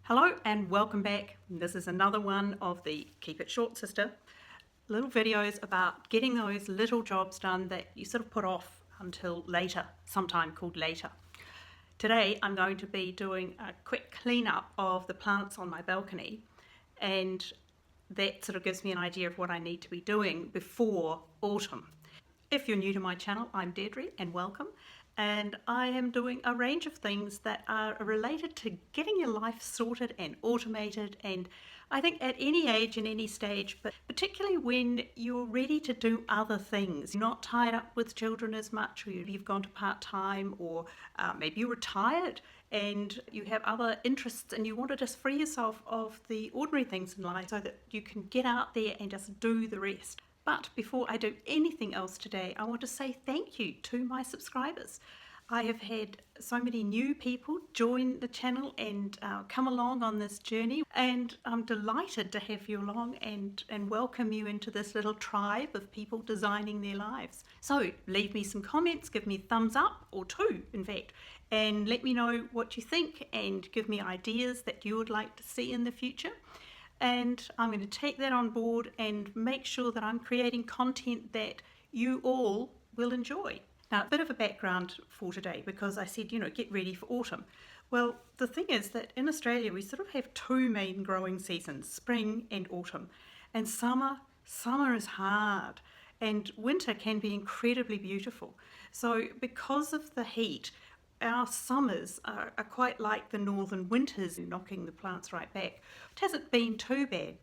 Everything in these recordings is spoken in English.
Hello and welcome back. This is another one of the Keep It Short Sister little videos about getting those little jobs done that you sort of put off until later, sometime called later. Today I'm going to be doing a quick cleanup of the plants on my balcony, and that sort of gives me an idea of what I need to be doing before autumn. If you're new to my channel, I'm Deirdre and welcome. And I am doing a range of things that are related to getting your life sorted and automated, and I think at any age and any stage, but particularly when you're ready to do other things, you're not tied up with children as much, or you've gone to part-time, or maybe you're retired and you have other interests and you want to just free yourself of the ordinary things in life so that you can get out there and just do the rest. But before I do anything else today, I want to say thank you to my subscribers. I have had so many new people join the channel and come along on this journey, and I'm delighted to have you along and welcome you into this little tribe of people designing their lives. So leave me some comments, give me thumbs up, or two in fact, and let me know what you think and give me ideas that you would like to see in the future. And I'm going to take that on board and make sure that I'm creating content that you all will enjoy. Now, a bit of a background for today, because I said, get ready for autumn. Well, the thing is that in Australia, we sort of have two main growing seasons, spring and autumn. And summer is hard, and winter can be incredibly beautiful. So because of the heat, our summers are quite like the northern winters, knocking the plants right back. It hasn't been too bad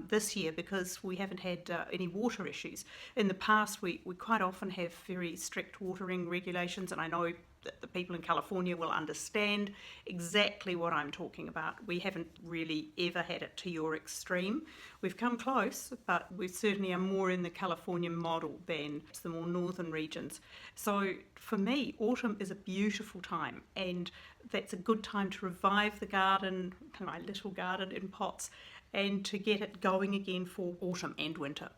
this year because we haven't had any water issues. In the past, we quite often have very strict watering regulations, and I know that the people in California will understand exactly what I'm talking about. We haven't really ever had it to your extreme. We've come close, but we certainly are more in the California model than the more northern regions. So for me, autumn is a beautiful time, and that's a good time to revive the garden, my little garden in pots, and to get it going again for autumn and winter.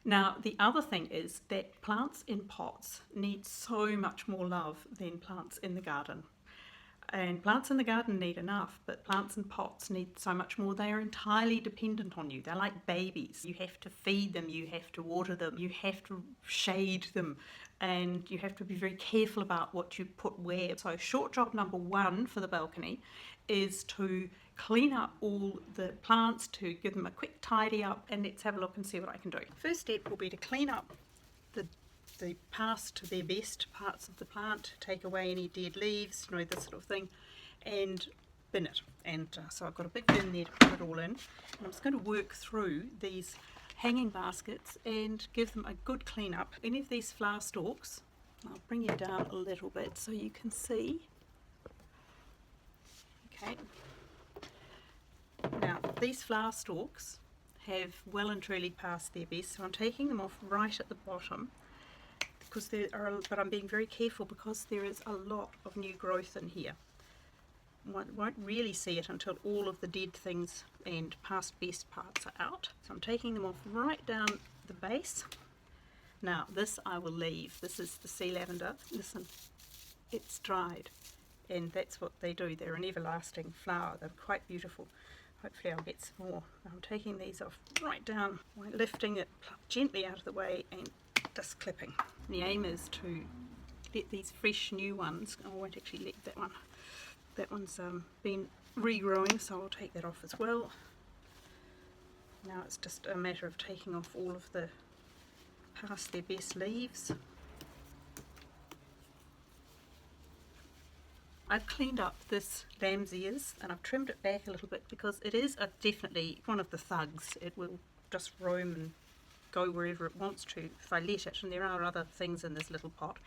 Now, the other thing is that plants in pots need so much more love than plants in the garden. And plants in the garden need enough, but plants in pots need so much more. They are entirely dependent on you. They're like babies. You have to feed them, you have to water them, you have to shade them, and you have to be very careful about what you put where. So short job number one for the balcony is to clean up all the plants, to give them a quick tidy up, and let's have a look and see what I can do. First step will be to clean up the past their best parts of the plant, take away any dead leaves, this sort of thing, and bin it. And so I've got a big bin there to put it all in, and I'm just going to work through these hanging baskets and give them a good clean up. Any of these flower stalks, I'll bring you down a little bit so you can see. Okay. Now, these flower stalks have well and truly passed their best, so I'm taking them off right at the bottom, because but I'm being very careful because there is a lot of new growth in here. One won't really see it until all of the dead things and past best parts are out. So I'm taking them off right down the base. Now, this I will leave. This is the sea lavender. Listen, it's dried, and that's what they do. They're an everlasting flower. They're quite beautiful. Hopefully I'll get some more. I'm taking these off right down, lifting it gently out of the way and just clipping. The aim is to let these fresh new ones, I won't actually let that one. That one's been regrowing, so I'll take that off as well. Now it's just a matter of taking off all of the past their best leaves. I've cleaned up this lamb's ears and I've trimmed it back a little bit because it is definitely one of the thugs. It will just roam and go wherever it wants to if I let it, and there are other things in this little pot.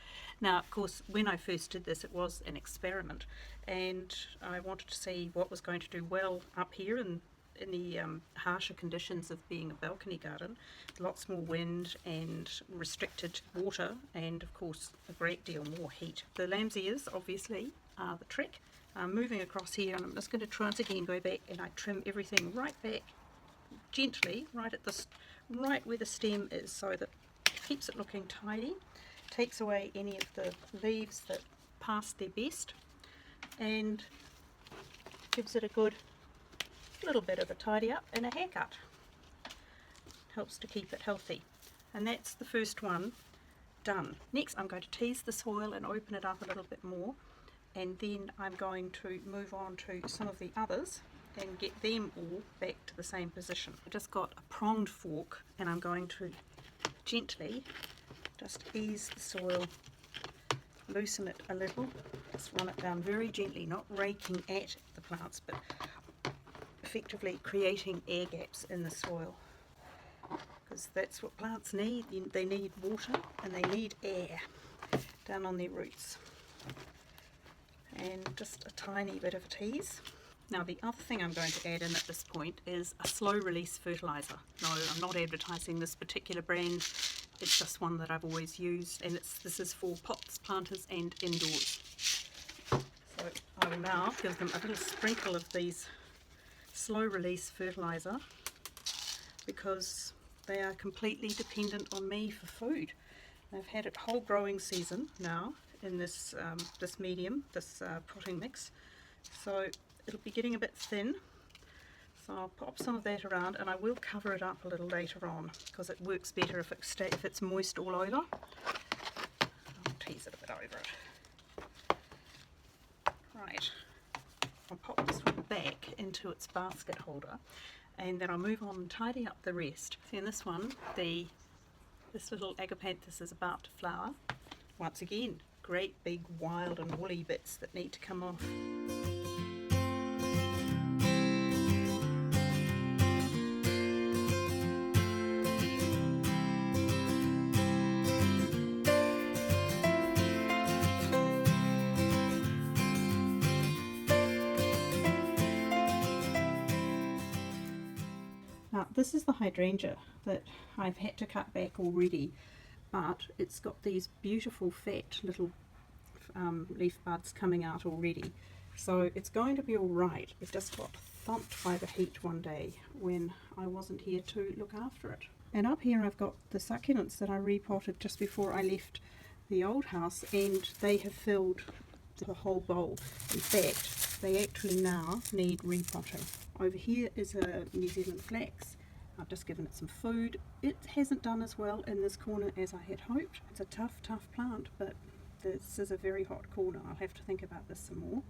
Now, of course, when I first did this, it was an experiment, and I wanted to see what was going to do well up here in the harsher conditions of being a balcony garden. Lots more wind and restricted water, and of course a great deal more heat. The lamb's ears obviously are the trick. I'm moving across here, and I'm just going to try once again go back, and I trim everything right back gently, right where the stem is, so that it keeps it looking tidy, takes away any of the leaves that past their best, and gives it a good a little bit of a tidy up and a haircut. Helps to keep it healthy. And that's the first one done. Next I'm going to tease the soil and open it up a little bit more, and then I'm going to move on to some of the others and get them all back to the same position. I just got a pronged fork and I'm going to gently just ease the soil, loosen it a little, just run it down very gently, not raking at the plants but effectively creating air gaps in the soil, because that's what plants need. They need water and they need air down on their roots. And just a tiny bit of a tease. Now the other thing I'm going to add in at this point is a slow release fertilizer. No, I'm not advertising this particular brand, it's just one that I've always used, and this is for pots, planters and indoors. So I will now give them a little sprinkle of these slow release fertilizer, because they are completely dependent on me for food. They've had a whole growing season now in this this medium, this potting mix, so it'll be getting a bit thin, so I'll pop some of that around, and I will cover it up a little later on because it works better if it's moist all over. I'll tease it a bit over it. Right, I'll pop this one back into its basket holder, and then I'll move on and tidy up the rest. See, in this one, this little agapanthus is about to flower. Once again, great big wild and woolly bits that need to come off. Now this is the hydrangea that I've had to cut back already, but it's got these beautiful fat little leaf buds coming out already, so it's going to be alright. It just got thumped by the heat one day when I wasn't here to look after it. And up here I've got the succulents that I repotted just before I left the old house, and they have filled the whole bowl. In fact, they actually now need repotting. Over here is a New Zealand flax. I've just given it some food. It hasn't done as well in this corner as I had hoped. It's a tough plant, but this is a very hot corner. I'll have to think about this some more.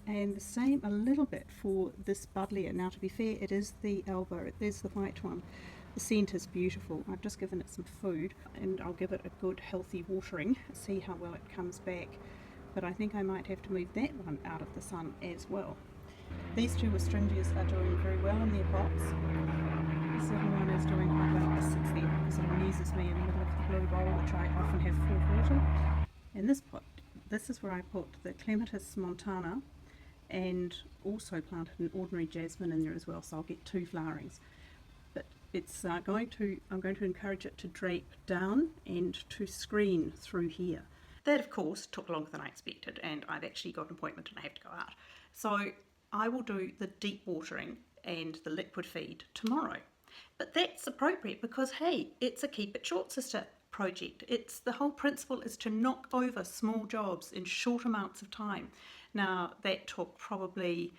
And the same a little bit for this buddleia. Now to be fair, it is the elbow. There's the white one. The scent is beautiful. I've just given it some food, and I'll give it a good healthy watering, see how well it comes back. But I think I might have to move that one out of the sun as well. These two astringias are doing very well in their pots. This little one is doing quite well. It sits there because it amuses me in the middle of the blue bowl, which I often have full of water. In this pot, this is where I put the Clematis montana, and also planted an ordinary jasmine in there as well, so I'll get 2 flowerings. But it's I'm going to encourage it to drape down and to screen through here. That of course took longer than I expected, and I've actually got an appointment and I have to go out. So I will do the deep watering and the liquid feed tomorrow. But that's appropriate because hey, it's a Keep It Short Sister project. It's the whole principle is to knock over small jobs in short amounts of time. Now that took probably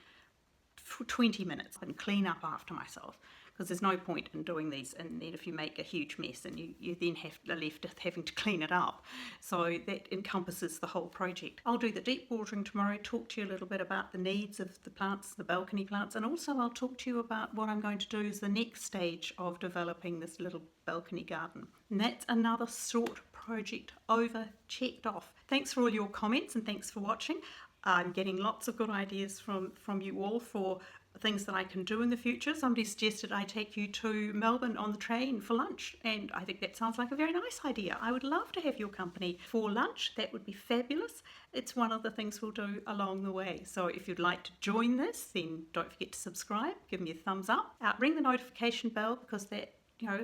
20 minutes and clean up after myself, because there's no point in doing these and then if you make a huge mess and you then are left having to clean it up. So that encompasses the whole project. I'll do the deep watering tomorrow, talk to you a little bit about the needs of the plants, the balcony plants, and also I'll talk to you about what I'm going to do as the next stage of developing this little balcony garden. And that's another short project over, checked off. Thanks for all your comments and thanks for watching. I'm getting lots of good ideas from you all for things that I can do in the future. Somebody suggested I take you to Melbourne on the train for lunch, and I think that sounds like a very nice idea. I would love to have your company for lunch. That would be fabulous. It's one of the things we'll do along the way. So if you'd like to join this, then don't forget to subscribe, give me a thumbs up, ring the notification bell because that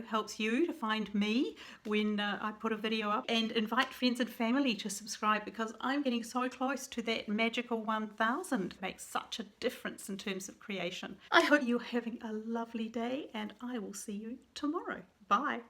helps you to find me when I put a video up, and invite friends and family to subscribe because I'm getting so close to that magical 1,000. It makes such a difference in terms of creation. I hope you're having a lovely day and I will see you tomorrow. Bye.